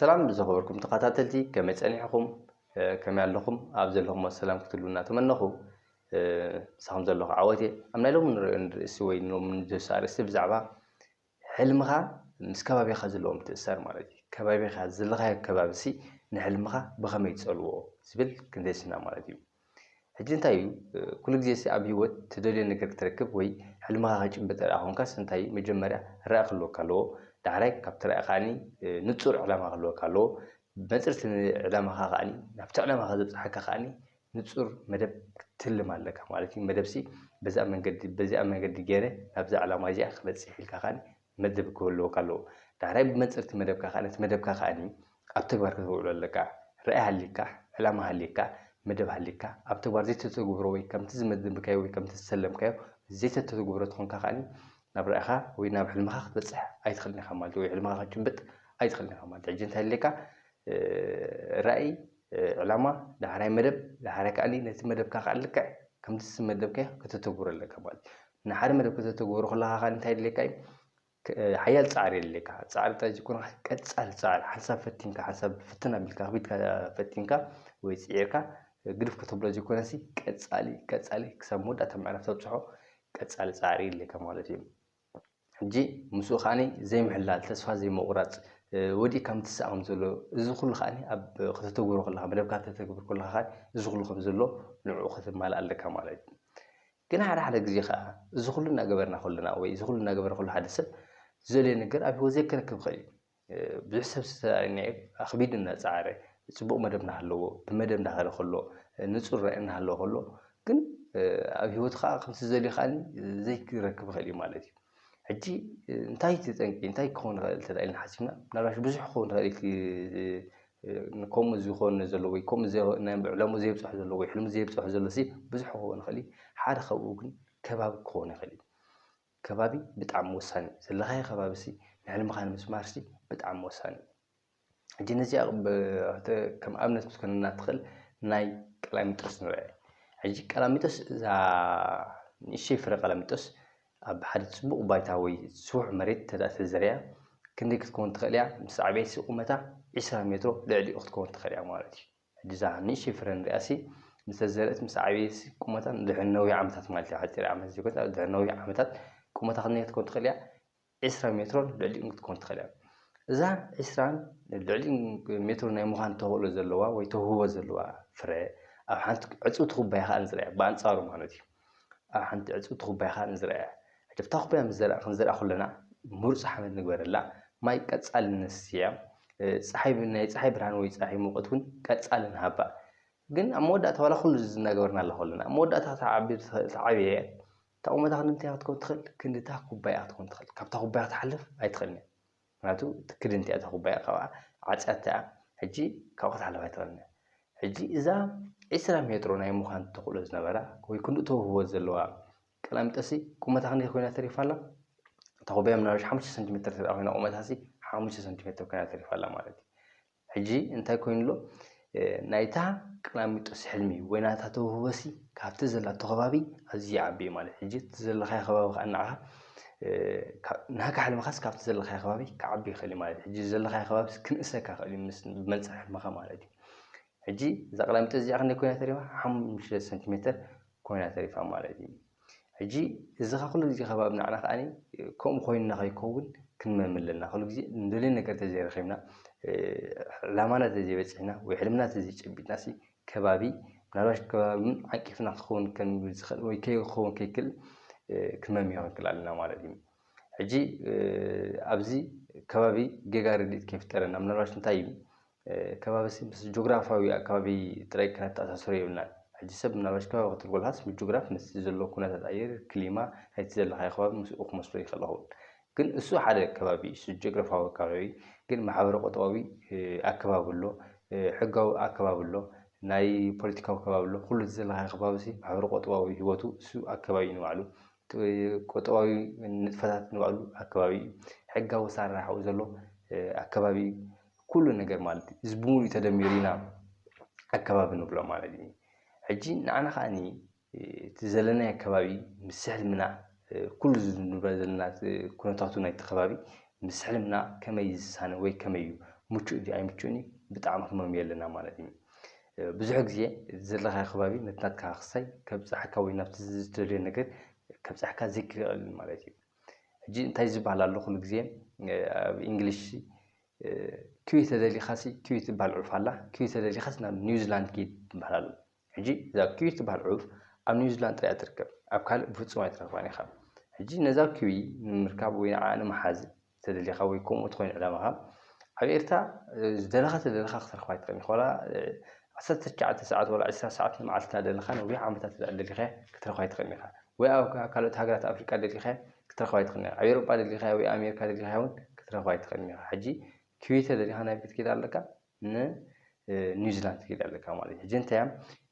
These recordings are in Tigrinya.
سلام بزخبركم تقاتلتي كما تصنيحكم كما لكم ابزل لكم السلام كتلونا تمنخو سام زلخ عوتي امنا لهم نرئيس وي من جسار استبزعبا حلمها مسكبابيخا زلهم تأثر مالتي كبابيخا زلخا كبابسي نحلمها بخمي تصلوه سبل كندسنا مالتي حجي انتاي كل جيسي اب هيوت تدلي نكر تركب وي حلمها هاج بتر اخون كاس انتاي مجمريا راخلو كالو دعري كابتر اخاني نصور علامه خلو كالو بمصرت علامه خاني نفت علامه خزبحك خاني نصور مدب تلم عليك مالتي مدبسي بزا منقد جيره ابزا علامه جي خبصي حيلك خاني مدب كله كالو دعري بمصرت مدب مدب خاني ابتبار كتقول لك رأي هليك علامه هليك مدب هليك ابتبار زي تتغبرو وي كم تزمد بكاي وي كم تسلم كاي زي تتغبرو تكون كخاني نبرأها وي ناب حلمها بصح ايتخلني خمالت وي حلمها جنبت ايتخلني خمالت عجنت هليك رأي علامه دحراي مدب دحراي كاني نت مدب كخالك كم تسمدب كاي كتتغبر لك مالت نحر مدب كتتغبر خلاها خان انت هليك حيال صار لك صار تجكون قصال صار حسب فتنك حسب فتنا بالك بيتك فتنك ويصيرك قدف كتبلو جيكونسي قصالي كسمود اتمعرف تصحو قصال صاري لك مالتي جي مسو خاني زي محلال تسفا زي مقراص ودي كم تساهم زلو زو كل خاني اب كتتغبر كلها مدب كتتغبر كلها خاني زو كل خم زلو نعو ختم مال لك مالتي كنا على غزي خا زو كلنا جبرنا كلنا وي زو كلنا جبر كل حد سب زلي نجر ابي وزي كركب خلي بحسب يعني اخبيدنا صعاري صبو مدبنا هلو بمدبنا هلو خلو نصور رأينا هلو خلو كن ابي هوت خا خمس زلي خاني زي كركب خلي مالتي حجي انتي تنقي انتي كون تلاقي حاسبنا نراش بزح كون هذيك نكم زيخون زلو وي كم زي علمو زي بصح زلو وي حلم زي بصح زلو سي بزح كون خلي حاد خو كن كباب كون خلي كبابي بتعم وساني زلخاي كبابسي نحلم خان مسمارسي بتعم وساني جنزي كم امنت كنا ندخل ناي قلاميطس نرى حجي قلاميطس ذا نشي فرق قلاميطس اب حد صبق بايتاوي سوح مريت تدات الزريعه كنديك تكون تخليا مسعبي سقمتا 20 متر لعلي اخت تكون تخليا مالتي جزا نشي فرن راسي مسزرت مسعبي سقمتا دحنوي عمتات مالتي حتى عمت زيكوت دحنوي عمتات قمتا خنيت تكون تخليا 20 متر لعلي تكون تخليا اذا 20 لعلي متر ناي مخان تهولو زلوا وي تهوو زلوا فري اب حنت عصو تخباي خان زرع بانصارو مالتي اب حنت عصو تخباي خان زرع تفتح بيا مزرع خنزرع كلنا مرص حمد نغبر لا ماي قصال نسيا صحيب ناي صحيب برهان وي صحيب موقتون قصال نهبا ግን አሞዳ ተዋላ ሁሉ ዝናገርና ለሆለና አሞዳ ታዓቢር ታዓቢየ ታውመታ ክንንተ ያትኮ ትخل ክንታ ኩባያ ትኮን ትخل ካብታ ኩባያ ተሐልፍ አይትخلኒ ምክንያቱ ትክድንት ያ ኩባያ ቀባ ዓጻታ ሕጂ ካብ ከተሐልፍ አይትخلኒ ሕጂ እዛ 20 ሜትሮ ናይ ሙኻን ተቆሎ ዝነበራ ወይ ክንዱ ተውህቦ ዘለዋ ቀላምጠሲ ቁመታ ክንደ ኮይና ተሪፋላ ታውበያ ምናልሽ 5 ሰንቲሜትር ተራኺና ቁመታሲ 5 ሰንቲሜትር ኮይና ተሪፋላ ማለት ሕጂ እንታይ ኮይኑሎ ናይታ قلاميطس حلمي ويناتا توهوسي كابت زلا تخبابي ازي عبي مالت حجي تزل خاي خباب قنعها نهك حلم خاص كابت زل خاي خبابي كعبي خلي مالت حجي زل خاي خباب كنسكا خلي بمنصح مخا مالتي حجي اذا قلاميطس زي اخني كوينا تريفا 5 سنتيمتر كوينا تريفا مالتي حجي اذا كل زي خباب نعنا خاني كوم خوينا خيكون كنمملنا كل زي ندلي نكر تزير خيمنا لامانه تزي بصحنا وحلمنا تزي عبيتناسي كبابي نراش كبابي عقفنا تكون كان بزخل وي كي خون كيكل كمم يون كلالنا مالتي حجي ابزي كبابي جيجارديت كيف ترنا نراش نتاي كبابي بس جغرافياوي كبابي تريك كانت اساسوريونا حجي سب نراش كبابي تقول هاس من جغراف مسزلو كنا تغير كليما هيتزل خاي خباب مسوق مسوري خلاهم ግን እሱ ሓደ ከባቢ እሱ ጂኦግራፊያዊ ከባቢ ግን ማሕበረ ቆጠባዊ አከባብሎ ሕጋዊ አከባብሎ ናይ ፖለቲካዊ አከባብሎ ሁሉ ዘለኻ ከባቢሲ ማሕበረ ቆጠባዊ ህይወቱ እሱ አከባቢ ነው አሉ ቆጠባዊ ንጥፈታት ነው አሉ አከባቢ ሕጋዊ ሳራሓው ዘሎ አከባቢ ኩሉ ነገር ማለት ዝቡሙሉ ተደሚሪና አከባቢ ነው ብሎ ማለት ነው ሕጂ ንዓና ኻኒ ተዘለና አከባቢ ምስሕልምና كل نبذلنا كنتاتو نايت خبابي مسحلمنا كما يزسان وي كما يو ምቹእ ዲ ኣይምቹእኒ ብጣዕሚ ክመም የለና ማለት እዩ ብዙሕ ግዜ ዘለኻዮ ከባቢ ነትናትካ ክሳይ ከብፅሐካ ወይ ናብቲ ዝደልዮ ነገር ከብፅሐካ ዘይክእል ማለት እዩ ሕጂ እንታይ ዝበሃል ኣሎ ኩሉ ግዜ ኣብ እንግሊሽ ኪዊ ተደሊኻሲ ኪዊ ትበሃል ዑፍ ኣላ ኪዊ ተደሊኻሲ ናብ ኒውዚላንድ ከይድ ትበሃል ኣሎ ሕጂ እዛ ኪዊ ትበሃል ዑፍ ኣብ ኒውዚላንድ ጥራይ ትርከብ ኣብ ካልእ ብፍጹም ኣይትረኽባን ኢኻ ሕጂ ነዛ ኪዊ ንምርካብ ወይ ንዓኣ ንምሓዝ ተደሊኻ ወይ ከምኡ ትኮይኑ ዕላማኻ ኣብ ኤርትራ ዝደለኻ ተደለኻ ክትረኽባ ይትኽእል ኢኻ ዋላ 19 ሰዓት ወላ 20 ሰዓት መዓልትና ደለኻ ነዊሕ ዓመታት ደሊኻ ክትረኽባ ይትኽእል ኢኻ ወይ ኣብ ካልኦት ሃገራት ኣፍሪቃ ደሊኻ ክትረኽባ ይትኽእል ኢኻ ኣብ ኤውሮጳ ደሊኻ ወይ ኣሜሪካ ደሊኻ እውን ክትረኽባ ይትኽእል ኢኻ ሕጂ ኪዊ ተደሊኻ ናይ ቤት ከይድ ኣለካ ኒውዚላንድ ከይድ ኣለካ ማለት እዩ ሕጂ እንታይ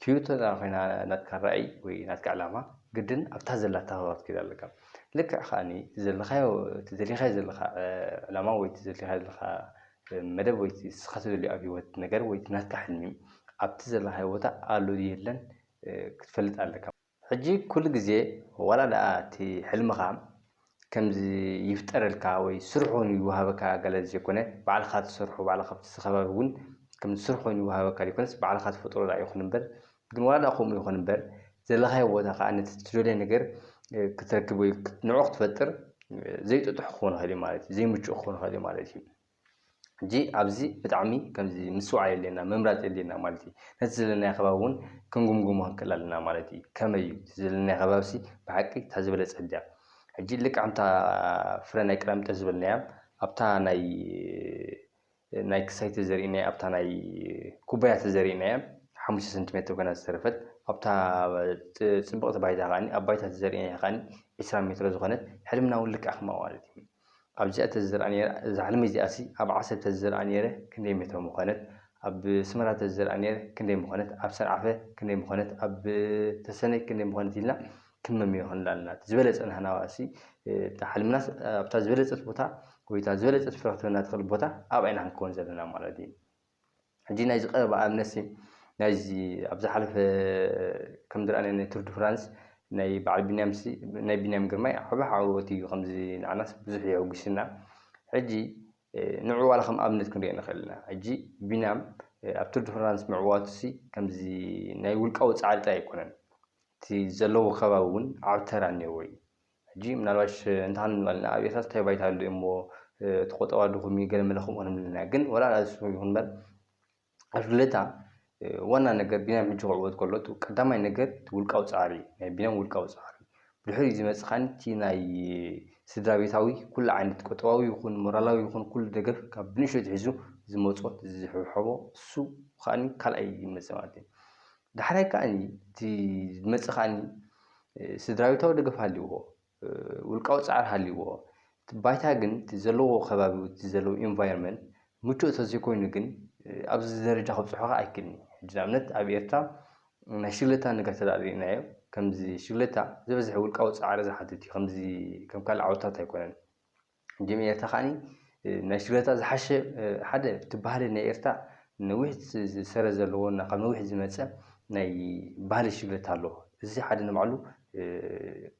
ኪዊ ተደሊኻ ኮይና ናትካ ራእይ ወይ ናትካ ዕላማ ግድን ኣብታ ዘላታ ከባቢ ከይድ ኣለካ ልክዕ ከዓኒ ዘለኻዮ ተደሊኻዮ ዘለኻ ዕላማ ወይ ተደሊኻዮ ዘለኻ መደብ ወይ ንስኻ ትደልዮ ኣብ ሂወት ነገር ወይ ናትካ ሕልሚ ኣብቲ ዘለኻዮ ቦታ ኣሎ የለን ክትፈልጥ ኣለካ ሕጂ ኩሉ ግዜ ዋላ ደኣ እቲ ሕልምኻ ከምዚ ይፍጠረልካ ወይ ስራሕ ኮይኑ ይወሃበካ ገለ ዘይኮነ ባዕልኻ ትሰርሖ ባዕልኻ ብትኸባቢ እውን ከምዚ ስራሕ ኮይኑ ይወሃበካ ዘይኮነስ ባዕልኻ ትፈጥሮ ዳ ይኹን እምበር ግን ዋላ ደኣ ከምኡ ይኹን እምበር ዘለኻዮ ቦታ ከዓ ነቲ ትደልዮ ነገር ክትረክብ ወይ ንዑ ክትፈጥር ዘይጥጡሕ ክኾን ይኽእል እዩ ማለት እዩ ዘይምቹእ ክኾን ይኽእል እዩ ማለት እዩ ሕጂ ኣብዚ ብጣዕሚ ከምዚ ምስዋዕ የለና ምምራፅ የለና ማለት እዩ ነቲ ዘለናዮ ከባቢ እውን ክንጉምጉሞ ክንክእል ኣለና ማለት እዩ ከመይ እዩ እቲ ዘለናዮ ከባቢሲ ብሓቂ እታ ዝበለፀት ድያ ሕጂ ልክዕ ከምታ ፍረ ናይ ቀላሚጦስ ዝበልናያ ኣብታ ናይ ክሳይ ተዘሪእናያ ኣብታ ናይ ኩባያ ተዘሪእናያ 5 ሴንቲሜትር ኮይና ዝተረፈት ኣብታ ፅብቕቲ ባይታ ከዓኒ ኣብ ባይታ ተዘሪእናያ ከዓኒ 20 ሜትሮ ዝኾነት ሕልምና እውን ልክዕ ከምኣ ማለት እዩ ኣብዚኣ ተዘርኣ ነይራ እዛ ሕልሚ እዚኣሲ ኣብ ዓሰብ ተዘርኣ ነይረ ክንደይ ሜትሮ ምኾነት ኣብ ስመራ ተዘርኣ ነይረ ክንደይ ምኾነት ኣብ ሰንዓፈ ክንደይ ምኾነት ኣብ ተሰነይ ክንደይ ምኾነት ኢልና ክንመምዮ ክንብል ኣለና ዝበለፀ ናህናዋሲ ሕልምናስ ኣብታ ዝበለፀት ቦታ ወይ እታ ዝበለፀት ፍረ ክትበና ትኽእል ቦታ ኣብ ዓይና ክንከውን ዘለና ማለት እዩ ሕጂ ናይዚ ቀረባ ኣብነሲ ናይዚ ኣብ ዝሓለፈ ከም ዝረኣና ናይ ቱር ዱ ፍራንስ ናይ በዓል ቢንያምሲ ናይ ቢንያም ግርማይ ዓብዪ ዓወት እዩ ከምዚ ንዓናስ ብዙሕ የጉስና ሕጂ ንዑ ዋላ ከም ኣብነት ክንሪኦ ንኽእል ኢና ሕጂ ቢንያም ኣብ ቱር ዱ ፍራንስ ምዕዋቱሲ ከምዚ ናይ ውልቃዊ ፃዕሪ ጥራይ ኣይኮነን እቲ ዘለዎ ከባቢ እውን ዓብተራ እኒአዎ እዩ ሕጂ ምናልባሽ እንታን ንበልና ኣብ ኤርትራ እንታይ ባይታ ኣሎ እሞ ተቆጠባ ድኹም ገለ መለኹም ንብልና ግን ወላ ንሱ ይኹን እምበር ኣብ ሽግለታ ዋና ነገር ቢንያም ሕጂ ክዕወት ከሎ ቀዳማይ ነገር ውልቃዊ ፃዕሪ ናይ ቢንያም ውልቃዊ ፃዕሪ ብድሕሪኡ ዝመፅእ ከዓኒ እቲ ናይ ስድራ ቤታዊ ኩሉ ዓይነት ቁጠባዊ ይኹን ሞራላዊ ይኹን ኩሉ ደገፍ ካብ ብንእሽተይ ሒዙ ዝመፆ ዝሕብሕቦ እሱ ከዓኒ ካልኣይ ይመፅእ ማለት እዩ ዳሕራይ ከዓኒ እቲ ዝመፅእ ከዓኒ ስድራቤታዊ ደገፍ ሃልይዎ ውልቃዊ ፃዕሪ ሃልይዎ እቲ ባይታ ግን እቲ ዘለዎ ከባቢ እቲ ዘለዎ ኢንቫይሮንመንት ምቹእ ተዘይኮይኑ ግን ኣብዚ ደረጃ ከብፅሖ ኣይክእልኒ ሕጂ ንኣብነት ኣብ ኤርትራ ናይ ሽግለታ ነገር ተዳልዩናዮ ከምዚ ሽግለታ ዝበዝሐ ውልቃዊ ፃዕሪ ዝሓትት እዩ ከምዚ ከም ካልእ ዓውታት ኣይኮነን ሕጂ ኤርትራ ከዓኒ ናይ ሽግለታ ዝሓሸ ሓደ እቲ ባህሊ ናይ ኤርትራ ነዊሕ ሰረዝ ዘለዎ ካብ ነዊሕ ዝመፀ ናይ ባህሊ ሽግለታ ኣለዎ እዚ ሓደ ንባዕሉ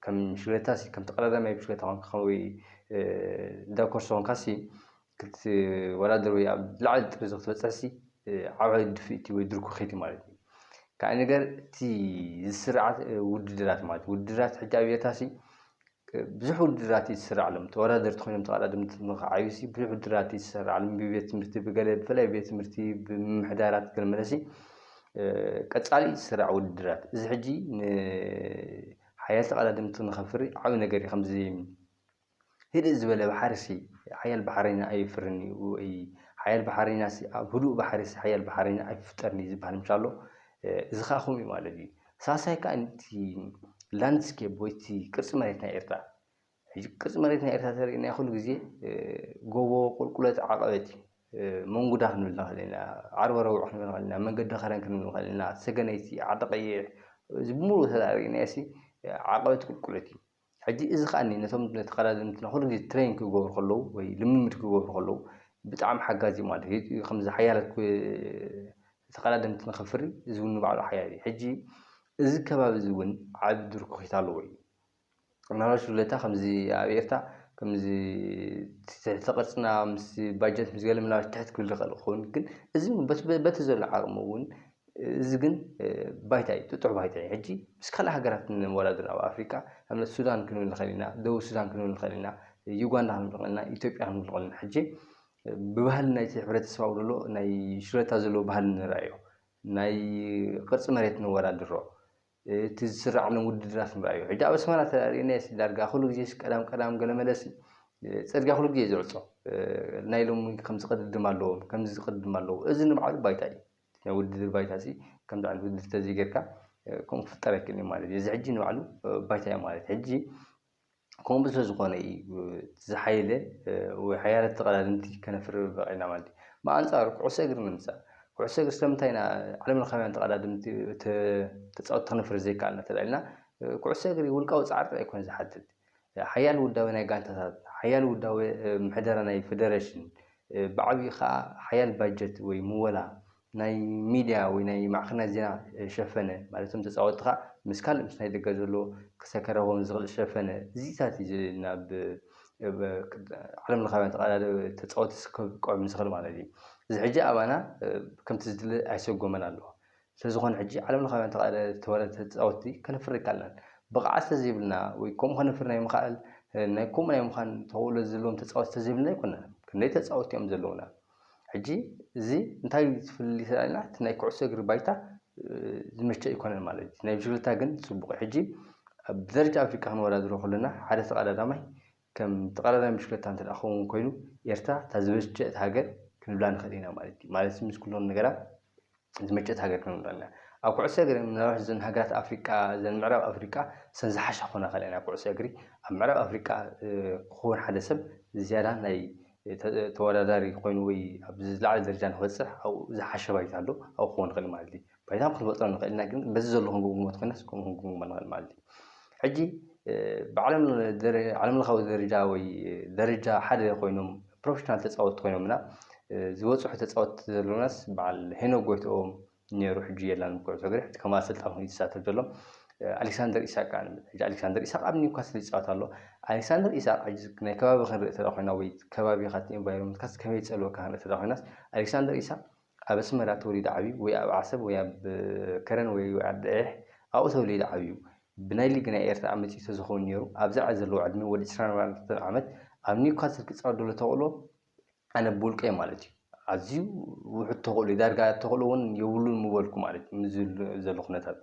ከም ሽግለታ ከም ተቀዳዳማይ ሽግለታ ኮንካ ወይ ዳኮርሶ ኮንካሲ ክትወዳደር ወይ ኣብ ላዕሊ ጥሪ ክትበፅሕሲ ዓብዪ ድፍኢቲ ወይ ድርኩኺቲ ማለት እዩ ካልእ ነገር እቲ ዝስርዓት ውድድራት ማለት ውድድራት ሕጂ ኣብ ኤርትራሲ ብዙሕ ውድድራት ይስርዓሎም ተወዳደርቲ ኮይኖም ተቀዳደምቲ ንክዓብዩሲ ብዙሕ ውድድራት ይስርዓሎም ብቤት ትምህርቲ ብገለ ብፍላይ ቤት ትምህርቲ ብምምሕዳራት ገለ መለሲ ቀፃሊ ዝስራዕ ውድድራት እዚ ሕጂ ንሓያል ተቀዳደምቲ ንኸፍሪ ዓብዪ ነገር እዩ ከምዚ ህድእ ዝበለ ባሕሪሲ ሓያል ባሕረኛ ኣይፍርኒ ወይ ሓያል ባሕረኛሲ ኣብ ህዱእ ባሕሪሲ ሓያል ባሕረኛ ኣይፍጠርኒ ዝበሃል ምሻሎ እዚ ከዓ ከምኡ እዩ ማለት እዩ ሳሳይ ከዓ እቲ ላንድስኬፕ ወይ እቲ ቅርፂ መሬት ናይ ኤርትራ ሕጂ ቅርፂ መሬት ናይ ኤርትራ ተሪእና ኩሉ ግዜ ጎቦ ቁልቁለት ዓቐበት እዩ መንጉዳ ክንብል ንኽእል ኢና ዓርበ ረቡዕ ክንብል ንኽእል ኢና መንገዲ ከረን ክንብል ንኽእል ኢና ሰገነይቲ ዓዲ ቀይሕ እዚ ብምሉእ ተሪእናሲ ዓቐበት ቁልቁለት እዩ ሕጂ እዚ ከዓኒ ነቶም ተቀዳደምትና ኩሉ ግዜ ትሬን ክገብሩ ከለዉ ወይ ልምምድ ክገብሩ ከለዉ ብጣዕሚ ሓጋዚ እዩ ማለት እዩ ከምዚ ሓያላት ተቀዳደምቲ ንኸፍሪ እዚ እውን ንባዕሉ ሓያል እዩ ሕጂ እዚ ከባቢ እዚ እውን ዓብዪ ድርኩኺት ኣለዎ እዩ ምናልባት ሽግለታ ከምዚ ኣብ ኤርትራ ከምዚ ተቐርጽና ምስ ባጀት ምስ ገለ ምናልባት ትሕት ክብል ይኽእል ክኸውን ግን እዚ በቲ ዘሎ ዓቕሚ እውን እዚ ግን ባይታ እዩ ጥጡዕ ባይታ እዩ ሕጂ ምስ ካልእ ሃገራት ንወዳድር ኣብ ኣፍሪካ ኣብነት ሱዳን ክንብል ንኽእል ኢና ደቡብ ሱዳን ክንብል ንኽእል ኢና ዩጋንዳ ክንብል ንኽእል ኢና ኢትዮጵያ ክንብል ንኽእል ኢና ሕጂ ብባህሊ ናይቲ ሕብረተሰብ ኣብኡ ዘሎ ናይ ሽረታ ዘለዎ ባህሊ ንርአዮ ናይ ቅርፂ መሬት ንወዳድሮ እቲ ዝስራዕሎም ውድድራት ንርአዮ ሕጂ ኣብ ኣስመራ ተርእየናስ ዳርጋ ኩሉ ግዜ ቀዳም ገለ መለስ ፅርግያ ኩሉ ግዜ ዝዕፆ ናይ ሎሚ ከምዚ ቅድድም ኣለዎም ከምዚ ዝቅድም ኣለዎ እዚ ንባዕሉ ባይታ እዩ ናይ ውድድር ባይታ እዚ ከምዚ ዓይነት ውድድር ተዘይ ጌርካ ከምኡ ክፍጠር ኣይክእልን ማለት እዩ እዚ ሕጂ ንባዕሉ ባይታ እዩ ማለት ሕጂ ከምኡ ስለዝኾነ እዩ ዝሓየለ ወይ ሓያለ ተቐዳድምቲ ከነፍር በቒልና ማለት እዩ ብኣንጻሩ ኩዕሶ እግሪ ንምሳል ኩዕሶ እግሪ ስለምንታይ ኢና ዓለም ለኻውያን ተቐዳድምቲ ተፃወትቲ ክነፍር ዘይከኣልና ተላኢልና ኩዕሶ እግሪ ውልቃዊ ፃዕሪ ኣይኮነ ዝሓትት ሓያል ውዳበ ናይ ጋንታታት ሓያል ውዳበ ምሕደራ ናይ ፌደሬሽን ብዓብዪ ከዓ ሓያል ባጀት ወይ ምወላ ናይ ሚድያ ወይ ናይ ማዕኸናት ዜና ሸፈነ ማለትም ተፃወትኻ ምስ ካልእ ምስ ናይ ደገ ዘሎ ክሰከረዎም ዝኽእል ሸፈነ እዚታት እዩ ናብ ዓለም ለኻውያን ተፃወትቲ ክቀዕም ዝኽእል ማለት እዩ እዚ ሕጂ ኣባና ከምቲ ዝድለ ኣይሰጎመን ኣለዎ ስለዝኾነ ሕጂ ዓለም ለኻውያን ተፃወትቲ ከነፍር ይከኣልናን ብቕዓት ተዘይብልና ወይ ከምኡ ከነፍር ናይ ምኽኣል ናይ ከምኡ ናይ ምዃን ተኽእሎ ዘለዎም ተፃወትቲ ተዘይብልና ኣይኮነን ክንደይ ተፃወትቲ እዮም ዘለውና ሕጂ እዚ እንታይ ዝፍልይ ተላኢልና እቲ ናይ ኩዕሶ እግሪ ባይታ ዝመቸእ ኣይኮነን ማለት እዩ ናይ ብሽክለታ ግን ፅቡቕ ሕጂ ብደረጃ ኣፍሪካ ክንወዳድሮ ከለና ሓደ ተቐዳዳማይ ከም ተቐዳዳሚ ብሽክለታ እንተደኣ ክኸውን ኮይኑ ኤርትራ እታ ዝመቸት ሃገር ክንብላ ንኽእል ኢና ማለት እዩ ማለት ምስ ኩሎም ነገራት ዝመቸት ሃገር ክንብላ ኢና ኣብ ኩዕሶ እግሪ ምናልባት እዘን ሃገራት ኣፍሪቃ እዘን ምዕራብ ኣፍሪቃ ሰን ዝሓሻ ክኾና ይኽእላ ኢና ኩዕሶ እግሪ ኣብ ምዕራብ ኣፍሪቃ ክኸውን ሓደ ሰብ ዝያዳ ናይ ተወዳዳሪ ኮይኑ ወይ ኣብ ዝለዓለ ደረጃ ንክበፅሕ ኣብኡ ዝሓሸ ባይታ ኣሎ ኣብኡ ክኸውን ይኽእል ማለት እዩ ባይታ ክንፈጥሮ ንኽእል ኢና ግን በዚ ዘሎ ክንግምግሞ ትኮይናስ ከምኡ ክንግምግሞ ንኽእል ማለት እዩ ሕጂ ብዓለም ለኻዊ ደረጃ ወይ ደረጃ ሓደ ኮይኖም ፕሮፌሽናል ተፃወትቲ ኮይኖምና ዝበፅሑ ተፃወትቲ ዘለውናስ በዓል ሄኖክ ጎይትኦም ነይሩ ሕጂ የላን ኩዕሶ እግሪ ሕጂ ከም ኣሰልጣኒ ኮይኑ ይሳተፍ ዘሎ ኣሌክሳንደር ኢሳቅ ከዓ ሕጂ ኣሌክሳንደር ኢሳቅ ኣብ ኒውካስል ይፃወት ኣሎ ኣሌክሳንደር ኢሳቅ ሕጂ ናይ ከባቢ ክንርኢ ተዳ ኮይና ወይ ከባቢኻ ኤንቫይሮንመንት ካስ ከመይ ፀልወካ ክንርኢ ተዳ ኮይናስ ኣሌክሳንደር ኢሳቅ ኣብ ኣስመራ ተወሊዱ ዓብዩ ወይ ኣብ ዓሰብ ወይ ኣብ ከረን ወይ ኣብ ድዒሕ ኣብኡ ተወሊዱ ዓብዩ ብናይ ሊግ ናይ ኤርትራ መፂኡ ተዝኸውን ነይሩ ኣብዚ ዓዲ ዘለዎ ዕድመ ወዲ 24 ዓመት ኣብ ኒውካስል ክፃወት ደሎ ተኽእሎ ኣነ ብውልቀ ማለት እዩ ኣዝዩ ውሑድ ተኽእሎ ዳርጋ ተኽእሎ እውን የብሉን ምበልኩ ማለት እዩ ዘሎ ኩነታት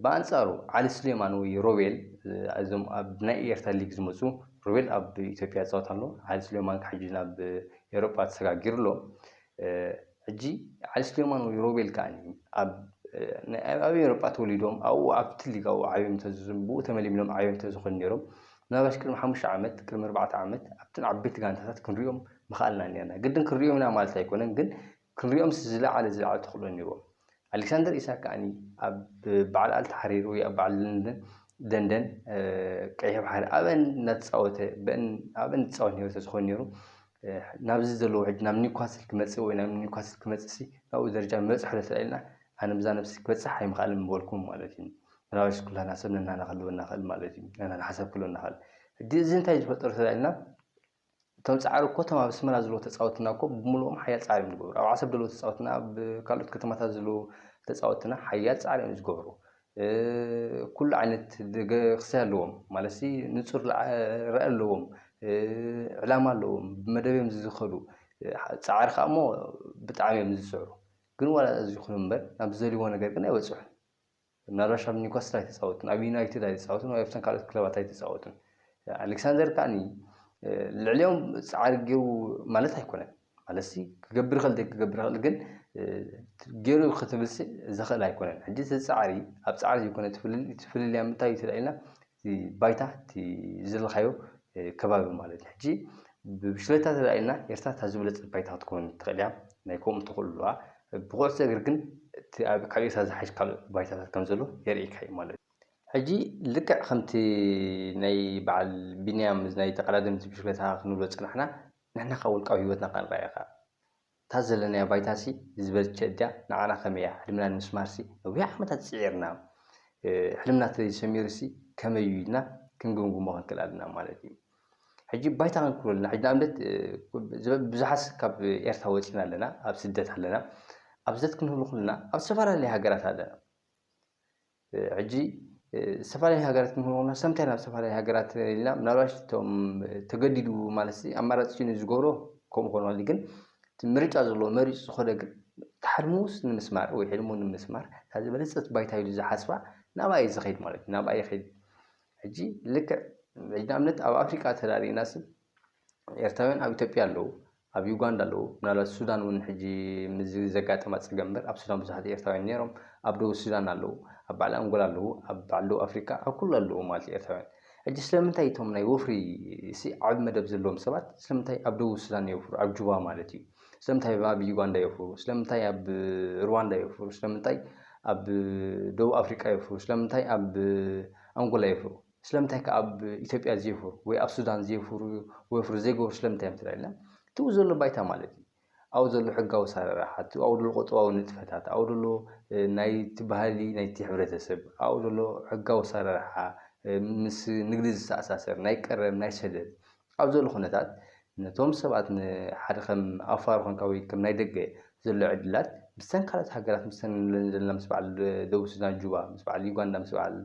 ብኣንጻሩ ዓሊ ስሌማን ወይ ሮቤል እዞም ኣብ ናይ ኤርትራ ሊግ ዝመፁ ሮቤል ኣብ ኢትዮጵያ ይፃወት ኣሎ ዓሊ ስሌማን ሕጂ ናብ ኤውሮጳ ተሰጋጊሩ ኣሎ ሕጂ ዓሊ ስሌማን ወይ ሮቤል ከዓኒ ኣብ ኤውሮጳ ተወሊዶም ኣብኡ ኣብቲ ሊግ ኣብኡ ዓብዮም ብኡ ተመሊምሎም ዓብዮም ተዝኾኑ ነይሮም ምናልባሽ ቅድሚ 5 ዓመት ቅድሚ 4 ዓመት ኣብተን ዓበይቲ ጋንታታት ክንሪኦም ምኽኣልና ነርና ግድን ክንሪኦም ኢና ማለት ኣይኮነን ግን ክንሪኦም ዝለዓለ ተኽእሎ ነይሮም ኣሌክሳንደር ኢሳቅ ከዓኒ ኣብ በዓል ኣልተሓሪር ወይ ኣብ በዓል ደንደን ቀይሕ ባሕሪ ኣብአን እናተፃወተ ኣብአን ዝፃወት ነይሩ ተዝኾን ነይሩ ናብዚ ዘለዎ ሕጂ ናብ ኒውካስል ክመፅእ ወይ ናብ ኒውካስል ክመፅእ ናብኡ ደረጃ መበፅሕ ተላኢልና ኣነ ብዛ ነብሲ ክበፅሕ ኣይምኽኣልን ምበልኩም ማለት እዩ ምናልባሽ ኩላና ሰብ ነናናኸልወና ኽእል ማለት እዩ ነናሓሰብ ክህልወና ኽእል ሕጂ እዚ እንታይ ዝፈጠሩ ተላኢልና እቶም ፃዕሪ እኮ እቶም ኣብ ኣስመራ ዘለዎ ተፃወትና እኮ ብምልኦም ሓያል ፃዕሪ እዮም ዝገብሩ ኣብ ዓሰብ ዘለዎ ተፃወትና ኣብ ካልኦት ከተማታት ዘለዎ ተፃወትና ሓያል ፃዕሪ እዮም ዝገብሩ ኩሉ ዓይነት ክሳይ ኣለዎም ማለት ንፁር ራእይ ኣለዎም ዕላማ ኣለዎም ብመደበዮም ዝኸዱ ፃዕሪ ከዓ እሞ ብጣዕሚ እዮም ዝስዕሩ ግን ዋላ እዚ ይኹን እምበር ናብ ዝደልይዎ ነገር ግን ኣይበፅሑን ምናልባሽ ኣብ ኒውካስል ኣይተፃወቱን ኣብ ዩናይትድ ኣይተፃወቱን ወይ ኣብተን ካልኦት ክለባት ኣይተፃወቱን ኣሌክሳንደር ከዓኒ ልዕሊኦም ፃዕሪ ገይሩ ማለት ኣይኮነን ማለት ክገብር ይኽእል ክገብር ይኽእል ግን ገይሩ ክትብልሲ ዘኽእል ኣይኮነን ሕጂ እዚ ፃዕሪ ኣብ ፃዕሪ ዘይኮነ ትፍልልያ ምንታይ እዩ ተላኢልና ባይታ እቲ ዝደለኻዮ ከባቢ ማለት እዩ ሕጂ ብሽክለታ ተላኢልና ኤርትራ እታ ዝበለፀት ባይታ ክትከውን ትኽእል እያ ናይ ከምኡ ተኽእልዋ ብኩዕሶ እግሪ ግን ካብ ኤርትራ ዝሓሽ ካልኦት ባይታታት ከም ዘሎ የርኢካ እዩ ማለት እዩ ሕጂ ልክዕ ከምቲ ናይ በዓል ቢንያም ናይ ተቐዳደምቲ ብሽክለታ ክንብሎ ፅናሕና ንሕና ካብ ውልቃዊ ሂወትና ካ ንረኣያ ኻ እታ ዘለናያ ባይታሲ ዝበልቸ ድያ ንዓና ከመይ እያ ሕልምና ንምስማርሲ ነዊሕ ዓመታት ፅዒርና ሕልምና ተሰሚሩሲ ከመይ እዩ ኢልና ክንግምግሞ ክንክእል ኣለና ማለት እዩ ሕጂ ባይታ ክንክብለና ሕጂ ንኣብነት ብዙሓት ካብ ኤርትራ ወፂና ኣለና ኣብ ስደት ኣለና ኣብ ስደት ክንህሉ ከለና ኣብ ዝተፈላለዩ ሃገራት ኣለና ሕጂ ዝተፈላለዩ ሃገራት ክንህሉ ከለና ሰምታይ ናብ ዝተፈላለዩ ሃገራት ኢልና ምናልባሽ እቶም ተገዲዱ ማለት ኣማራፂ ዝገብሮ ከምኡ ኮነ ግን ምርጫ ዘለዎ መሪፁ ዝኸደ ግን ታሕልሙስ ንምስማር ወይ ሕልሙ ንምስማር እታ ዝበለፀት ባይታ ኢሉ ዝሓስባ ናብኣ እዩ ዝኸይድ ማለት እዩ ናብኣ ይኸይድ ሕጂ ልክዕ ንኣብነት ኣብ ኣፍሪቃ ተዳሪእናስ ኤርትራውያን ኣብ ኢትዮጵያ ኣለዉ ኣብ ዩጋንዳ ኣለዉ ምናልባት ሱዳን እውን ሕጂ ምዝ ዘጋጠማ ፀገም እምበር ኣብ ሱዳን ብዙሓት ኤርትራውያን ነይሮም ኣብ ደቡብ ሱዳን ኣለዉ ኣብ ባዕሊ ኣንጎላ ኣለዉ ኣብ ባዕሉ ኣፍሪካ ኣብ ኩሉ ኣለዉ ማለት እዩ ኤርትራውያን ሕጂ ስለምንታይ እቶም ናይ ወፍሪ ዓብ መደብ ዘለዎም ሰባት ስለምንታይ ኣብ ደቡብ ሱዳን የወፍሩ ኣብ ጁባ ማለት እዩ ስለምንታይ ኣብ ዩጋንዳ የወፍሩ ስለምንታይ ኣብ ሩዋንዳ የወፍሩ ስለምንታይ ኣብ ደቡብ ኣፍሪቃ የወፍሩ ስለምንታይ ኣብ ኣንጎላ የወፍሩ ስለምንታይ ኣብ ኢትዮጵያ ዘይወፍሩ ወይ ኣብ ሱዳን ዘይወፍሩ ወፍሩ ዘይገብሩ ስለምንታይ ምትላ ኢልና እቲ ዘሎ ባይታ ማለት እዩ ኣብኡ ዘሎ ሕጋዊ ኣሰራርሓ ኣብኡ ዘሎ ቁጠባዊ ንጥፈታት ኣብኡ ዘሎ ናይቲ ባህሊ ናይቲ ሕብረተሰብ ኣብኡ ዘሎ ሕጋዊ ኣሰራርሓ ምስ ንግዲ ዝተኣሳሰር ናይ ቀረብ ናይ ሰደድ ኣብ ዘሎ ኩነታት ነቶም ሰባት ንሓደ ከም ኣፋር ኮንካ ወይ ከም ናይ ደገ ዘሎ ዕድላት ምስተን ካልኦት ሃገራት ምስተን ዘለና ምስ በዓል ደቡብ ሱዳን ጁባ ምስ በዓል ዩጋንዳ ምስ በዓል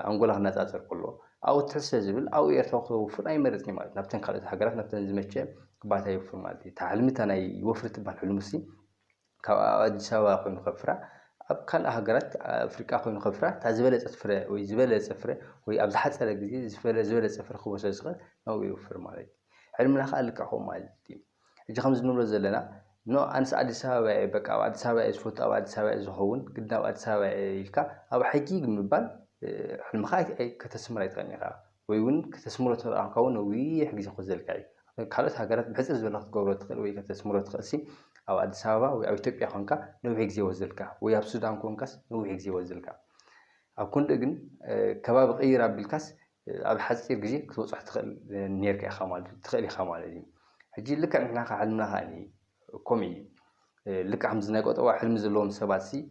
ኣንጎላ ክነፃፀር ከሎ ኣብኡ ትሕዝ ዝብል ኣብኡ ኤርትራ ክወፍር ኣይመረፅኒ ማለት ናብተን ካልኦት ሃገራት ናብተን ዝመቸ ባይታ ይወፍር ማለት እዩ እታ ሕልሚ እታ ናይ ወፍሪ ትበሃል ሕልሚ ሲ ካብ ኣዲስ ኣበባ ኮይኑ ከፍራ ኣብ ካልእ ሃገራት ኣፍሪቃ ኮይኑ ከፍራ እታ ዝበለፀት ፍረ ወይ ዝበለፀ ፍረ ወይ ኣብ ዝሓፀረ ግዜ ዝበለፀ ፍረ ክህቦ ስለ ዝኽእል ናብኡ ይወፍር ማለት እዩ ሕልምና ከዓ ልክዕ ከምኡ ማለት እዩ ሕጂ ከምዚ ንብሎ ዘለና ኣነስ ኣዲስ ኣበባ እየ በቃ ኣብ ኣዲስ ኣበባ እየ ዝፈቱ ኣብ ኣዲስ ኣበባ እየ ዝኸውን ግድን ኣብ ኣዲስ ኣበባ ኢልካ ኣብ ሕጂ ምባል ሕልምኻ ከተስምር ኣይትኽእልን ኢኻ ወይ እውን ከተስምሮ ተረኣኻ እውን ነዊሕ ግዜ ክወስደልካ እዩ ካልኦት ሃገራት ብሕፅር ዝበለ ክትገብሮ ትኽእል ወይ ከተስምሮ ትኽእል ሲ ኣብ ኣዲስ ኣበባ ወይ ኣብ ኢትዮጵያ ኮንካ ነዊሕ ግዜ ይወስደልካ ወይ ኣብ ሱዳን ኮንካስ ነዊሕ ግዜ ይወስደልካ ኣብ ኩንዲ ግን ከባቢ ቀይር ኣቢልካስ ኣብ ሓፂር ግዜ ክትበፅሕ ትኽእል ነርካ ኢኻ ማለት ትኽእል ኢኻ ማለት እዩ ሕጂ ልክዕ ንሕና ከዓ ሕልምና ከዓ ከምኡ እዩ ልክዕ ከምዚ ናይ ቆጠባ ሕልሚ ዘለዎም ሰባት ሲ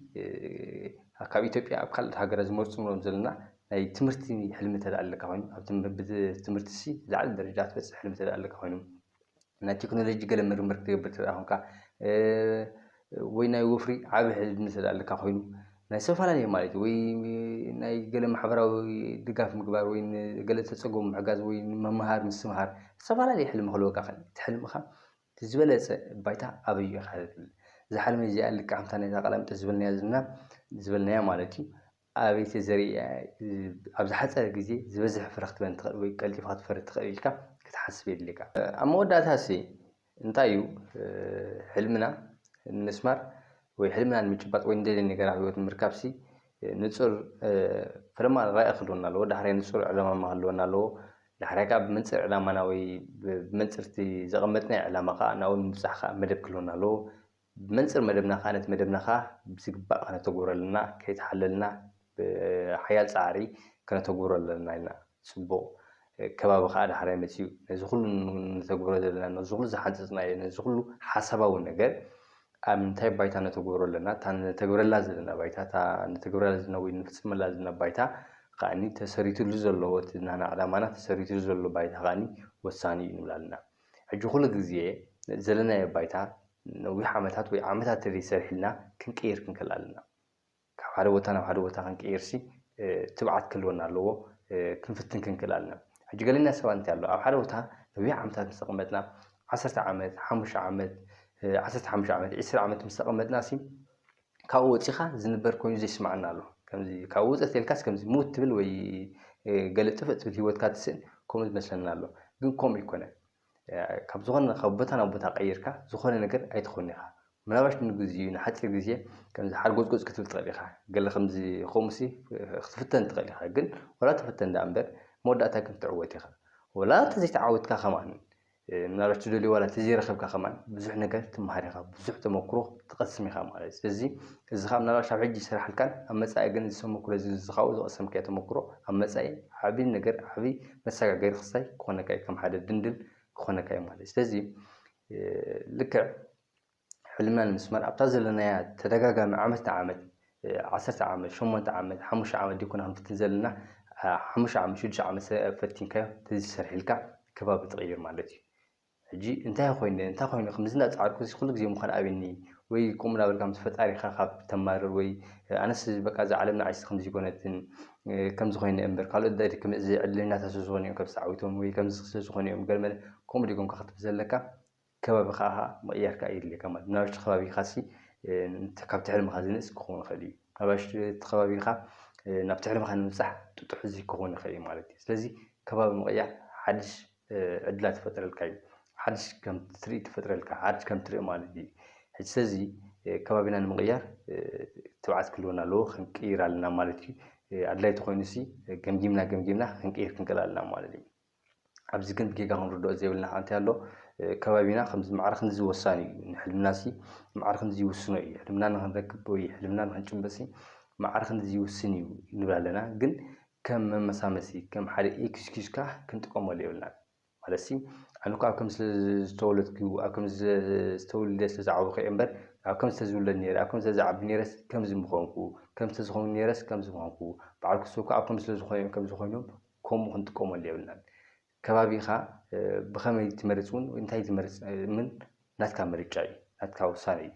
ካብ ኢትዮጵያ ኣብ ካልኦት ሃገራት ዝመርፁ ንብሎም ዘለና ናይ ትምህርቲ ሕልሚ ተዳለካ ኮይኑ ኣብ ትምህርቲ ሲ ዝዓለ ደረጃ ትበፅሕ ሕልሚ ተዳለካ ኮይኑ ናይ ቴክኖሎጂ ገለ ምርምር ክትገብር ተደኣ ኮንካ ወይ ናይ ወፍሪ ዓብ ሕልሚ ተዳለካ ኮይኑ ናይ ዝተፈላለዩ ማለት ወይ ናይ ገለ ማሕበራዊ ድጋፍ ምግባር ወይ ገለ ተፀገሙ ምሕጋዝ ወይ መምሃር ምስትምሃር ዝተፈላለዩ ሕልሚ ክህልወካ ክእል እቲ ሕልምኻ ዝበለፀ ባይታ ኣበይ ኢኻ ትብል እዛ ሕልሚ እዚኣ ልክዕ ከምታ ናይታ ቃላሚጦስ ዝበልናያ ማለት እዩ ኣበይ ተዘሪኣ ኣብ ዝሓፀረ ግዜ ዝበዝሕ ፍረ ክትበን ትኽእል ወይ ቀልጢፍካ ክትፈሪ ትኽእል ኢልካ ክትሓስብ የድልየካ ኣብ መወዳእታ ሲ እንታይ እዩ ሕልምና ንምስማር ወይ ሕልምና ንምጭባጥ ወይ እንደልዮ ነገራት ሂወት ንምርካብ ሲ ንፁር ፍለማ ራእይ ክህልወና ኣለዎ ዳሕራይ ንፁር ዕላማ ክህልወና ኣለዎ ዳሕራይ ከዓ ብመንፅር ዕላማና ወይ ብመንፅርቲ ዘቐመጥናይ ዕላማ ከዓ ናብኡ ንምብፃሕ ከዓ መደብ ክህልወና ኣለዎ ብመንፅር መደብና ከዓ ነቲ መደብና ከዓ ብዝግባእ ከነተግብረለና ከይተሓለልና ብሓያል ፃዕሪ ከነተግብሮ ኣለና ኢልና ፅቡቕ ከባቢ ከዓ ዳሕራይ መፅኡ ነዚ ኩሉ ነተግብሮ ዘለና ነዚ ኩሉ ዝሓፀፅናዮ ነዚ ኩሉ ሓሳባዊ ነገር ኣብ ምንታይ ባይታ ነተግብሮ ኣለና እታ ነተግብረላ ዘለና ባይታ እታ ነተግብረላ ዘለና ወይ ንፍፅመላ ዘለና ባይታ ከዓኒ ተሰሪትሉ ዘለዎ እቲ ናና ዕላማና ተሰሪትሉ ዘሎ ባይታ ከዓኒ ወሳኒ እዩ ንብላ ኣለና ሕጂ ኩሉ ግዜ ዘለናዮ ባይታ ነዊሕ ዓመታት ወይ ዓመታት ተዘይሰሪሕልና ክንቅይር ክንክእል ኣለና ካብ ሓደ ቦታ ናብ ሓደ ቦታ ክንቅይር ሲ ትብዓት ክህልወና ኣለዎ ክንፍትን ክንክእል ኣለና ሕጂ ገለና ሰባት እንታይ ኣሎ ኣብ ሓደ ቦታ ነዊሕ ዓመታት ምስ ተቐመጥና 10 ዓመት 5 ዓመት 15 ዓመት 20 ዓመት ምስ ተቐመጥና ሲ ካብኡ ወፂኻ ዝንበር ኮይኑ ዘይስማዓና ኣሎ ከምዚ ካብ ውፅእ ተልካስ ከምዚ ሙት ትብል ወይ ገለ ጥፍእ ትብል ሂወትካ ትስእን ከምኡ ዝመስለና ኣሎ ግን ከምኡ ይኮነን ካብ ዝኾነ ካብ ቦታ ናብ ቦታ ቀይርካ ዝኾነ ነገር ኣይትኾን ኢኻ ምናልባሽ ንግዚኡ ንሓፂር ግዜ ከምዚ ሓርጎፅጎፅ ክትብል ትኽእል ኢኻ ገለ ከምዚ ከምኡ ሲ ክትፍተን ትኽእል ኢኻ ግን ወላ ተፈተን ዳ እምበር መወዳእታ ግን ክትዕወት ኢኻ ወላ ተዘይተዓወትካ ከማን ምናልባሽ ትደልዮ ዋላ ተዘይረኸብካ ከማን ብዙሕ ነገር ትመሃር ኢኻ ብዙሕ ተመክሮ ትቐስም ኢኻ ማለት እዩ ስለዚ እዚ ከዓ ምናልባሽ ኣብ ሕጂ ይስራሕልካን ኣብ መፃኢ ግን እዚ ተመክሮ እዚ ዝኻኡ ዝቐሰምካዮ ተመክሮ ኣብ መፃኢ ዓብይ ነገር ዓብይ መሰጋገሪ ክስታይ ክኾነካ እዩ ከም ሓደ ድንድን ክኾነካ እዩ ማለት እዩ ስለዚ ልክዕ ሕልምና ንምስማር ኣብታ ዘለናያ ተደጋጋሚ ዓመት ንዓመት 10 ዓመት 8 ዓመት 5 ዓመት ዲኮና ክንፍትን ዘለና 5 ዓመት 6 ዓመት ፈቲንካዮ ተዘይሰርሒልካ ከባቢ ትቕይር ማለት እዩ ሕጂ እንታይ ኮይኑ ከምዝና ጻዕርኩ ኩሉ ግዜ ምዃን ኣብኒ ወይ ቁም ናበልካ ምስ ፈጣሪኻ ካብ ተማርር ወይ ኣነስ በቃ እዚ ዓለም ንዓይስ ከምዚ ኮነትን ከምዚ ኮይነ እምበር ካልኦት ዳዲ ከምዚ ዕድለኛታት ዝኾኑ እዮም ከምዚ ዓዊቶም ወይ ከምዚ ዝኾኑ እዮም ገለ ከምኡ ዲጎም ክትብል ዘለካ ከባቢኻ ምቕያርካ የድልየካ ማለት ናብቲ ከባቢኻ ካብቲ ሕልምኻ ዝንእስ ክኸውን ይኽእል እዩ ናብቲ ከባቢኻ ናብቲ ሕልምኻ ንምብፃሕ ጥጡሕ ክኸውን ይኽእል እዩ ማለት እዩ ስለዚ ከባቢ ምቕያር ሓድሽ ዕድላት ይፈጥረልካ እዩ ሓድሽ ከም ትርኢት ይፈጥረልካ ሓድሽ ከም ትርኢ ማለት እዩ ሕጂ ስለዚ ከባቢና ንምቕያር ትብዓት ክህልወና ኣለዎ ክንቅይር ኣለና ማለት እዩ ኣድላይቲ ኮይኑሲ ገምጊምና ክንቅይር ክንክእል ኣለና ማለት እዩ ኣብዚ ግን ብጌጋ ክንርድኦ ዘይብልና እንታይ ኣሎ ከባቢና ከምዚ ማዕረ ክንዚ ወሳኒ እዩ ንሕልምናሲ ማዕረ ክንዚ ይውስኖ እዩ ሕልምና ንኽንረክብ ወይ ሕልምና ንኽንጭበሲ ማዕረ ክንዚ ይውስን እዩ ንብል ኣለና ግን ከም መመሳመሲ ከም ሓደ ኤክስኪዩዝካ ክንጥቀመሉ የብልናን ማለት ኣነ እኮ ኣብ ከምዚ ዝተወለድኩ ኣብ ከምዚ ዝተወልደ ዝተዛዕበኹ እየ እምበር ኣብ ከምዚ ተዝውለድ ነይረ ኣብ ከምዚ ተዛዕቢ ነይረስ ከምዚ ምኾንኩ ከምዚ ተዝኸውን ነይረስ ከምዚ ምኾንኩ በዓል ክሱ እኮ ኣብ ከምዚ ስለዝኾኑ ከምዚ ኮይኖም ከምኡ ክንጥቀመሉ የብልናን ከባቢኻ ብኸመይ ትመርፅ እውን እንታይ ትመርፅ ምን ናትካ ምርጫ እዩ ናትካ ውሳነ እዩ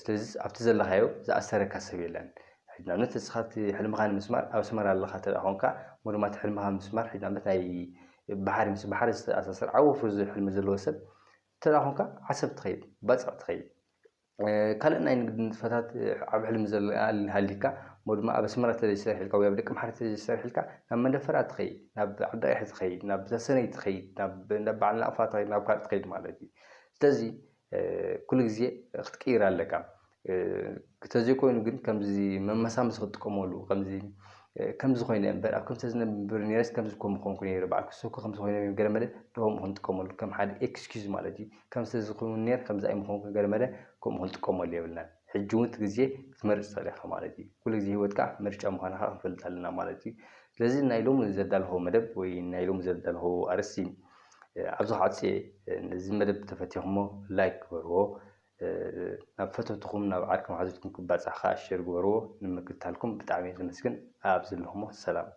ስለዚ ኣብቲ ዘለኻዮ ዝኣሰረካ ሰብ የለን ንኣብነት ንስኻ ሕልምኻ ንምስማር ኣብ ኣስመራ ኣለኻ ተደኣ ኮንካ እሞ ድማ እቲ ሕልምኻ ምስማር ንኣብነት ናይ ባሕሪ ምስ ባሕሪ ዝተኣሳሰር ዓብዪ ወፍሪ ሕልሚ ዘለዎ ሰብ ተደኣ ኮንካ ዓሰብ ትኸይድ ባፅዕ ትኸይድ ካልእ ናይ ንግዲ ንጥፈታት ዓብ ሕልሚ ሃሊካ እሞ ድማ ኣብ ኣስመራ ተሰሪሕ ኢልካ ወይ ኣብ ደቂ መሓሪ ተሰሪሕ ኢልካ ናብ መደፈራ ትኸይድ ናብ ዓዳቂሕ ትኸይድ ናብ ዘሰነይ ትኸይድ ናብ በዓል ናቕፋ ትኸይድ ናብ ካልእ ትኸይድ ማለት እዩ ስለዚ ኩሉ ግዜ ክትቅይር ኣለካ ተዘይኮይኑ ግን ከምዚ መመሳመሲ ክትጥቀመሉ ከምዚ ኮይነ እምበር ኣብ ከምዚ ዝነብር ነይረስ ከምዚ እኮ ምኾንኩ ነይረ በዓል ክሱ እኮ ከምዚ ኮይነ ገለ መለ ድሆም ክንጥቀመሉ ከም ሓደ ኤክስኪዩዝ ማለት እዩ ከምዚ ዝኸውን ነይር ከምዚ ኣይምኾንኩ ገለ መለ ከምኡ ክንጥቀመሉ የብልናን ሕጂ እውን እቲ ግዜ ክትመርፅ ትኽእል ኢኻ ማለት እዩ ኩሉ ግዜ ሂወትካ ምርጫ ምዃንካ ክንፈልጥ ኣለና ማለት እዩ ስለዚ ናይ ሎሚ ዘዳልኾ መደብ ወይ ናይ ሎሚ ዘዳልኾ ኣርእስቲ ኣብዚ ክዓፅየ ነዚ መደብ ተፈቲኹሞ ላይክ ግበርዎ ናብ ፈተትኩም ናብ ዓድኩም ሓዙትኩም ክባፅሕ ከዓ ሸር ግበርዎ ንምክትታልኩም ብጣዕሚ እየ ዘመስግን ኣብ ዘለኹሞ ሰላም